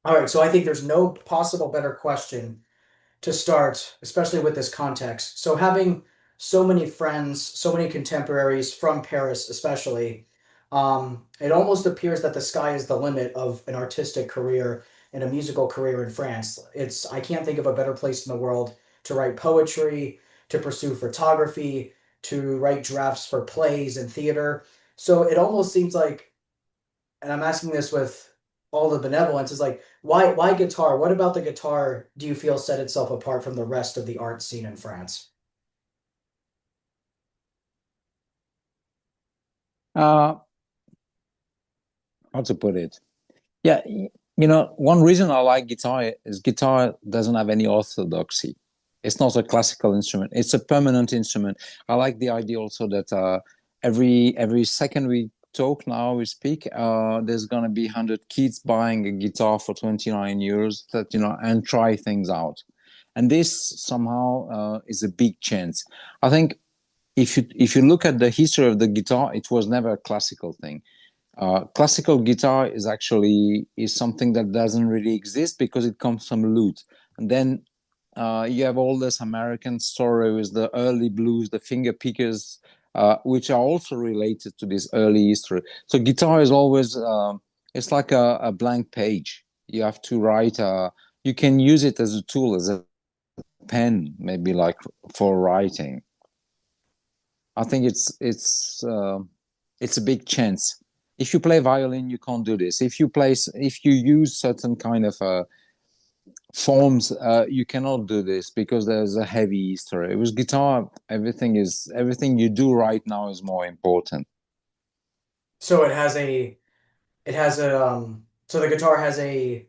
All right, so I think there's no possible better question to start, especially with this context. So having so many friends, so many contemporaries from Paris, especially, it almost appears that the sky is the limit of an artistic career and a musical career in France. I can't think of a better place in the world to write poetry, to pursue photography, to write drafts for plays and theater. So it almost seems like, and I'm asking this with all the benevolence, is like, why guitar? What about the guitar do you feel set itself apart from the rest of the art scene in France? Uh, how to put it? Yeah, one reason I like guitar is guitar doesn't have any orthodoxy. It's not a classical instrument. It's a permanent instrument. I like the idea also that every second we talk now, we speak, there's gonna be 100 kids buying a guitar for 29 euros that and try things out. And this somehow is a big chance. I think if you look at the history of the guitar, it was never a classical thing. Classical guitar is something that doesn't really exist because it comes from lute, and then you have all this American story with the early blues, the finger pickers, which are also related to this early history. So guitar is always it's like a blank page. You have to write. You can use it as a tool, as a pen, maybe like for writing. I think it's a big chance. If you play violin, you can't do this. If you use certain kind of forms, you cannot do this because there's a heavy history. With guitar, everything you do right now is more important. So it has a so the guitar has an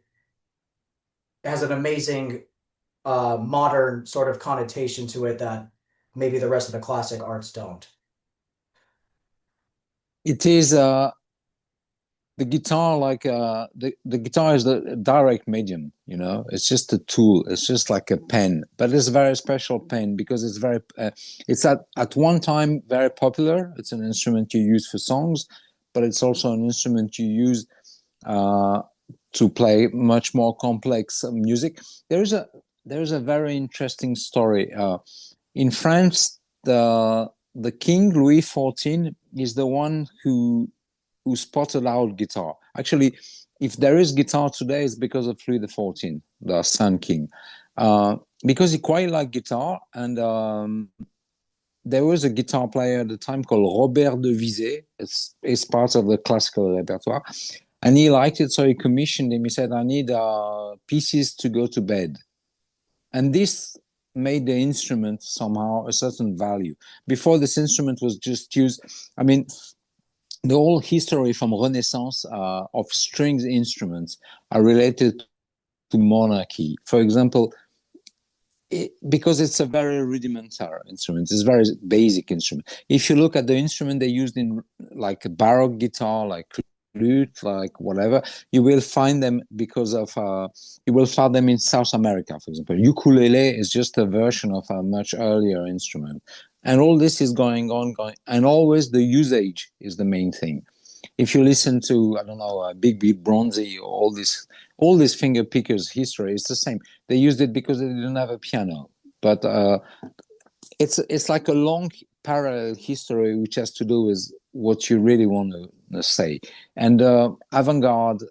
amazing modern sort of connotation to it that maybe the rest of the classic arts don't. It is the guitar like the guitar is the direct medium, it's just a tool, it's just like a pen, but it's a very special pen because it's at one time very popular. It's an instrument you use for songs, but it's also an instrument you use uh, to play much more complex music. There is a very interesting story in France. The king Louis XIV is the one who spotted out guitar. Actually, if there is guitar today, it's because of Louis XIV, the Sun King, because he quite liked guitar. And there was a guitar player at the time called Robert de Vizet. It's part of the classical repertoire. And he liked it, so he commissioned him. He said, I need pieces to go to bed. And this made the instrument somehow a certain value. Before, this instrument was just used, I mean, the whole history from Renaissance of strings instruments are related to monarchy. For example, because it's a very rudimentary instrument, it's a very basic instrument. If you look at the instrument they used in like a baroque guitar, like flute, like whatever, you will find them you will find them in South America, for example. Ukulele is just a version of a much earlier instrument. And all this is going, and always the usage is the main thing. If you listen to, I don't know, Big Beat Bronzy, or all these finger pickers history, it's the same. They used it because they didn't have a piano. But it's like a long parallel history which has to do with what you really want to say. And avant-garde,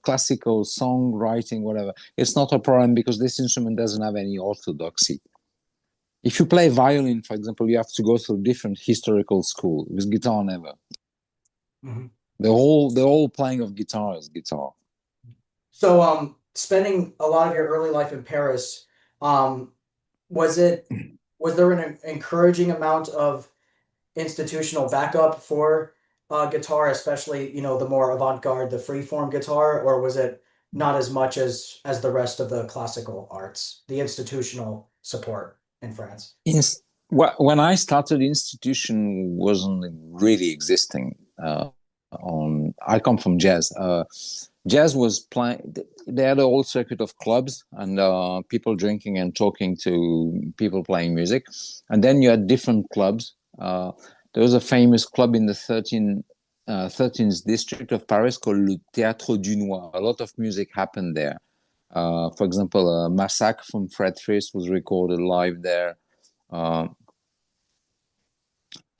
classical songwriting, whatever, it's not a problem because this instrument doesn't have any orthodoxy. If you play violin, for example, you have to go through different historical school. With guitar, never. Mhm. The whole playing of guitar is guitar. So spending a lot of your early life in Paris, um, was it was there an encouraging amount of institutional backup for guitar, especially, the more avant-garde, the freeform guitar, or was it not as much as the rest of the classical arts, the institutional support in France? In, when I started, institution wasn't really existing. I come from jazz. Jazz was playing. They had a whole circuit of clubs and people drinking and talking to people playing music, and then you had different clubs. There was a famous club in the 13th district of Paris called Le Théâtre du Noir. A lot of music happened there. For example, Massacre from Fred Frist was recorded live there. Uh,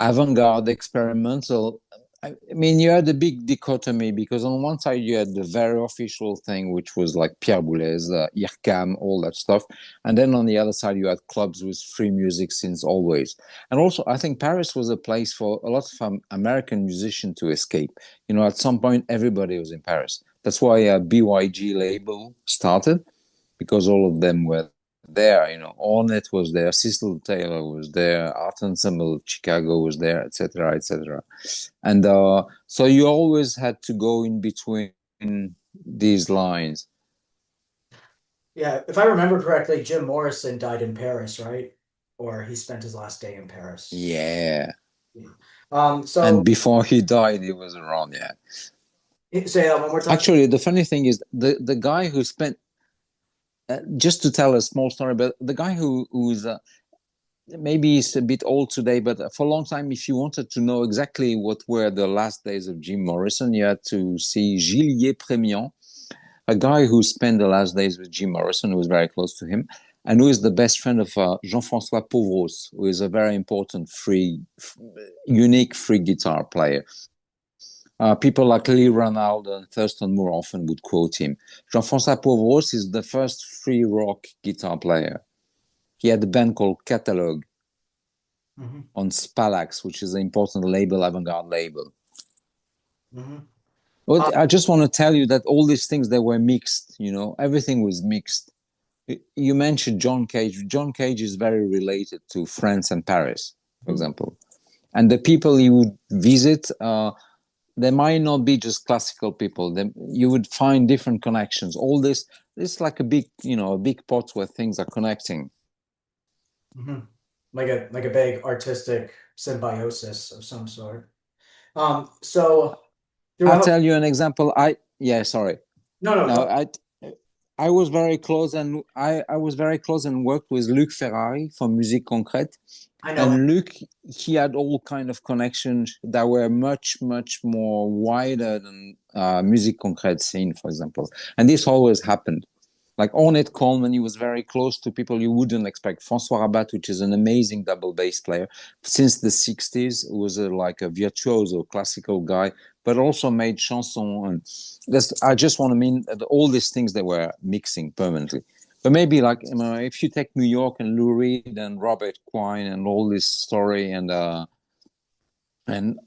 Avant-garde, experimental. I mean, you had a big dichotomy because on one side you had the very official thing, which was like Pierre Boulez, IRCAM, all that stuff, and then on the other side you had clubs with free music since always. And also, I think Paris was a place for a lot of American musicians to escape. You know, at some point everybody was in Paris. That's why a BYG label started because all of them were there. You know, Ornette was there, Cecil Taylor was there, Art Ensemble of Chicago was there, etc., etc. And so you always had to go in between these lines. Yeah, if I remember correctly, Jim Morrison died in Paris, right? Or he spent his last day in Paris. Yeah. Yeah. And So before he died, he was around. Yeah. say that one more time. Actually, the funny thing is the guy who spent just to tell a small story, but the guy who's maybe he's a bit old today, but for a long time, if you wanted to know exactly what were the last days of Jim Morrison, you had to see Gillier Prémian, a guy who spent the last days with Jim Morrison, who was very close to him, and who is the best friend of Jean-François Pauvros, who is a very important unique free guitar player. People like Lee Ranaldo and Thurston Moore often would quote him. Jean-François Pauvros is the first free rock guitar player. He had a band called Catalogue Hmm. on Spalax, which is an important label, avant-garde label. Hmm. Well, I just want to tell you that all these things, they were mixed, you know, everything was mixed. You mentioned John Cage. John Cage is very related to France and Paris, for example. And the people he would visit, they might not be just classical people. You would find different connections. All this like a big, you know, a big pot where things are connecting. Hmm. Like a big artistic symbiosis of some sort. So I'll throughout, tell you an example. Yeah, sorry. no, no, No, go. I was very close and I was very close and worked with Luc Ferrari from Musique Concrète. I know him. And Luc, he had all kind of connections that were much more wider than Musique Concrète scene, for example. And this always happened. Like Ornette Coleman, he was very close to people you wouldn't expect. François Rabat, which is an amazing double bass player since the 60s, was like a virtuoso classical guy, but also made chanson. And I just want to mean that all these things that were mixing permanently. But maybe like, you know, if you take New York and Lou Reed and Robert Quine and all this story and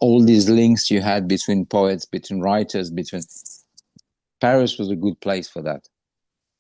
all these links you had between poets, between writers, between Paris was a good place for that.